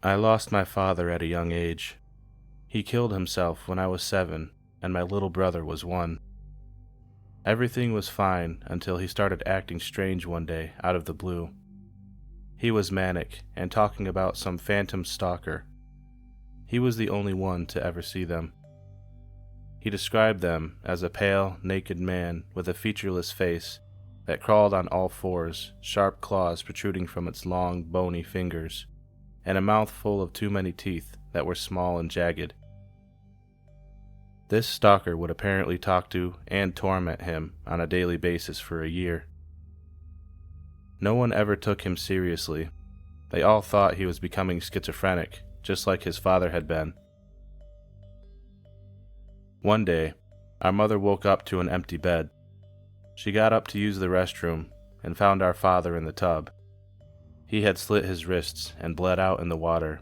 I lost my father at a young age. He killed himself when I was 7, and my little brother was 1. Everything was fine until he started acting strange one day out of the blue. He was manic and talking about some phantom stalker. He was the only one to ever see them. He described them as a pale, naked man with a featureless face that crawled on all fours, sharp claws protruding from its long, bony fingers, and a mouth full of too many teeth that were small and jagged. This stalker would apparently talk to and torment him on a daily basis for a year. No one ever took him seriously. They all thought he was becoming schizophrenic, just like his father had been. One day, our mother woke up to an empty bed. She got up to use the restroom and found our father in the tub. He had slit his wrists and bled out in the water.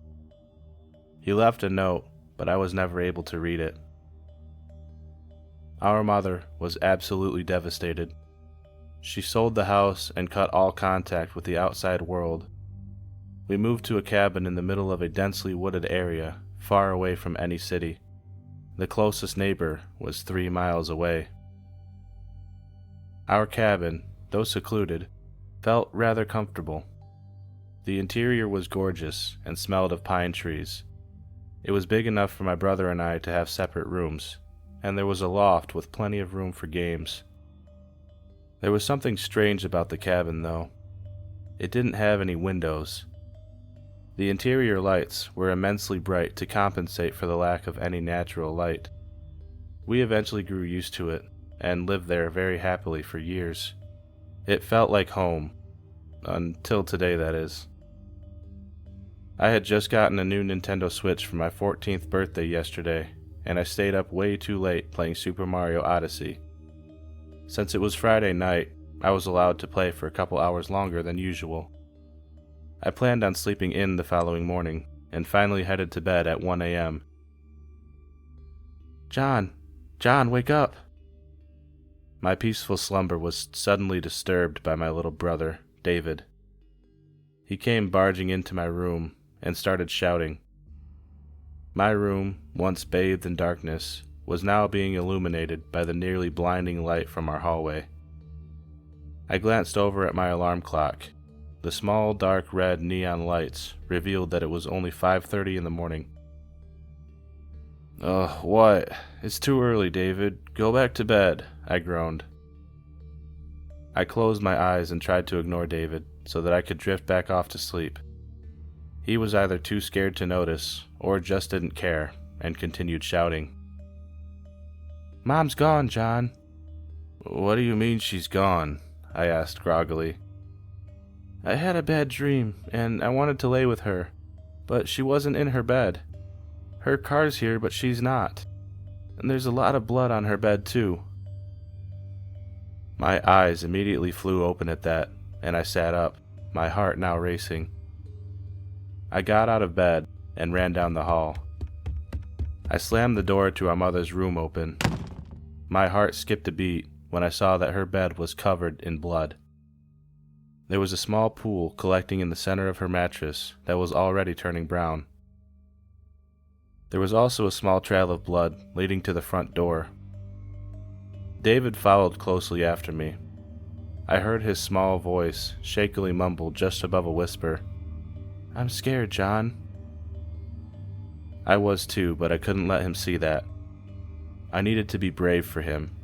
He left a note, but I was never able to read it. Our mother was absolutely devastated. She sold the house and cut all contact with the outside world. We moved to a cabin in the middle of a densely wooded area, far away from any city. The closest neighbor was 3 miles away. Our cabin, though secluded, felt rather comfortable. The interior was gorgeous and smelled of pine trees. It was big enough for my brother and I to have separate rooms, and there was a loft with plenty of room for games. There was something strange about the cabin, though. It didn't have any windows. The interior lights were immensely bright to compensate for the lack of any natural light. We eventually grew used to it and lived there very happily for years. It felt like home, until today, that is. I had just gotten a new Nintendo Switch for my 14th birthday yesterday, and I stayed up way too late playing Super Mario Odyssey. Since it was Friday night, I was allowed to play for a couple hours longer than usual. I planned on sleeping in the following morning, and finally headed to bed at 1 a.m. John, wake up! My peaceful slumber was suddenly disturbed by my little brother, David. He came barging into my room and started shouting. My room, once bathed in darkness, was now being illuminated by the nearly blinding light from our hallway. I glanced over at my alarm clock. The small, dark red neon lights revealed that it was only 5:30 in the morning. "Ugh, what? It's too early, David. Go back to bed," I groaned. I closed my eyes and tried to ignore David so that I could drift back off to sleep. He was either too scared to notice or just didn't care and continued shouting. "Mom's gone, John." "What do you mean she's gone?" I asked groggily. "I had a bad dream, and I wanted to lay with her, but she wasn't in her bed. Her car's here, but she's not. And there's a lot of blood on her bed, too." My eyes immediately flew open at that, and I sat up, my heart now racing. I got out of bed and ran down the hall. I slammed the door to our mother's room open. My heart skipped a beat when I saw that her bed was covered in blood. There was a small pool collecting in the center of her mattress that was already turning brown. There was also a small trail of blood leading to the front door. David followed closely after me. I heard his small voice shakily mumble just above a whisper, "I'm scared, John." I was too, but I couldn't let him see that. I needed to be brave for him.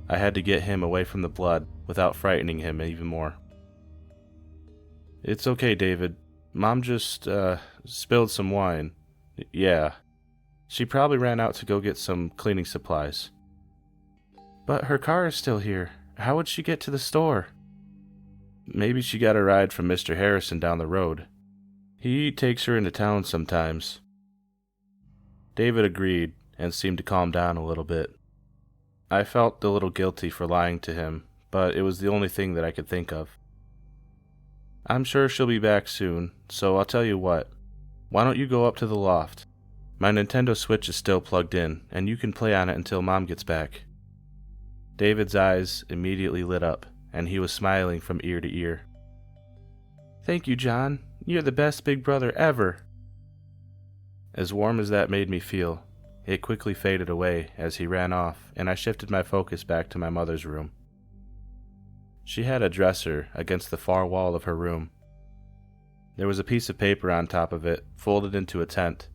I had to get him away from the blood without frightening him even more. "It's okay, David. Mom just, spilled some wine. Yeah. She probably ran out to go get some cleaning supplies." "But her car is still here. How would she get to the store?" "Maybe she got a ride from Mr. Harrison down the road. He takes her into town sometimes." David agreed and seemed to calm down a little bit. I felt a little guilty for lying to him, but it was the only thing that I could think of. "I'm sure she'll be back soon, so I'll tell you what. Why don't you go up to the loft? My Nintendo Switch is still plugged in, and you can play on it until Mom gets back." David's eyes immediately lit up, and he was smiling from ear to ear. "Thank you, John. You're the best big brother ever." As warm as that made me feel, it quickly faded away as he ran off, and I shifted my focus back to my mother's room. She had a dresser against the far wall of her room. There was a piece of paper on top of it, folded into a tent.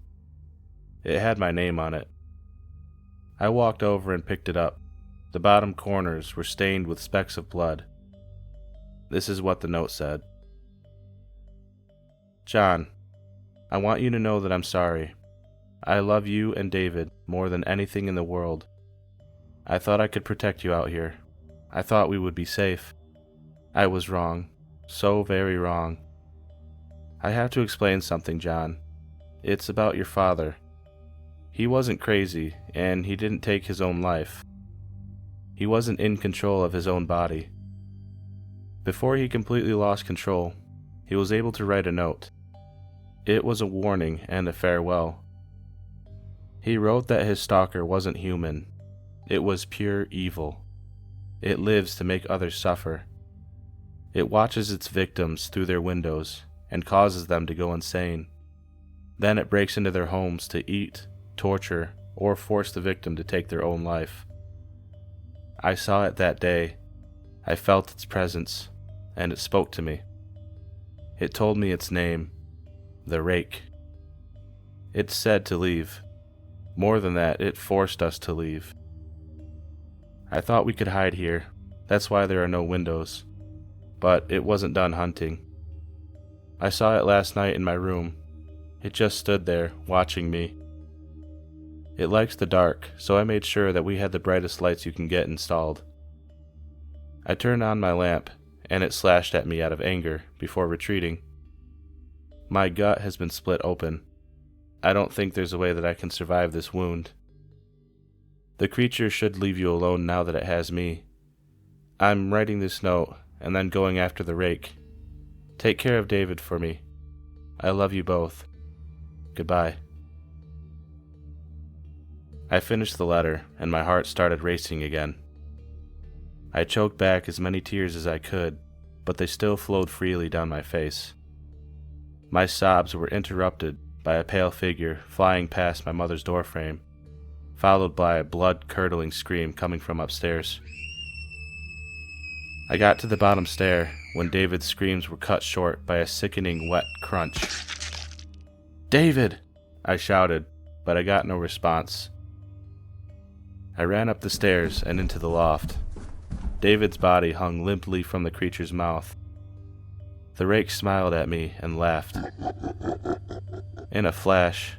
It had my name on it. I walked over and picked it up. The bottom corners were stained with specks of blood. This is what the note said. John, I want you to know that I'm sorry. I love you and David more than anything in the world. I thought I could protect you out here. I thought we would be safe. I was wrong. So very wrong. I have to explain something, John. It's about your father. He wasn't crazy, and he didn't take his own life. He wasn't in control of his own body. Before he completely lost control, he was able to write a note. It was a warning and a farewell. He wrote that his stalker wasn't human. It was pure evil. It lives to make others suffer. It watches its victims through their windows and causes them to go insane. Then it breaks into their homes to eat, torture, or force the victim to take their own life. I saw it that day. I felt its presence, and it spoke to me. It told me its name, the Rake. It said to leave. More than that, it forced us to leave. I thought we could hide here. That's why there are no windows. But it wasn't done hunting. I saw it last night in my room. It just stood there, watching me. It likes the dark, so I made sure that we had the brightest lights you can get installed. I turned on my lamp, and it slashed at me out of anger before retreating. My gut has been split open. I don't think there's a way that I can survive this wound. The creature should leave you alone now that it has me. I'm writing this note, and then going after the Rake. Take care of David for me. I love you both. Goodbye. I finished the letter, and my heart started racing again. I choked back as many tears as I could, but they still flowed freely down my face. My sobs were interrupted by a pale figure flying past my mother's doorframe, followed by a blood-curdling scream coming from upstairs. I got to the bottom stair when David's screams were cut short by a sickening wet crunch. "David!" I shouted, but I got no response. I ran up the stairs and into the loft. David's body hung limply from the creature's mouth. The Rake smiled at me and laughed. In a flash,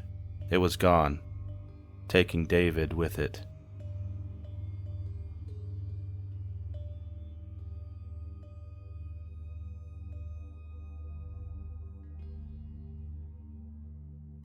it was gone, taking David with it.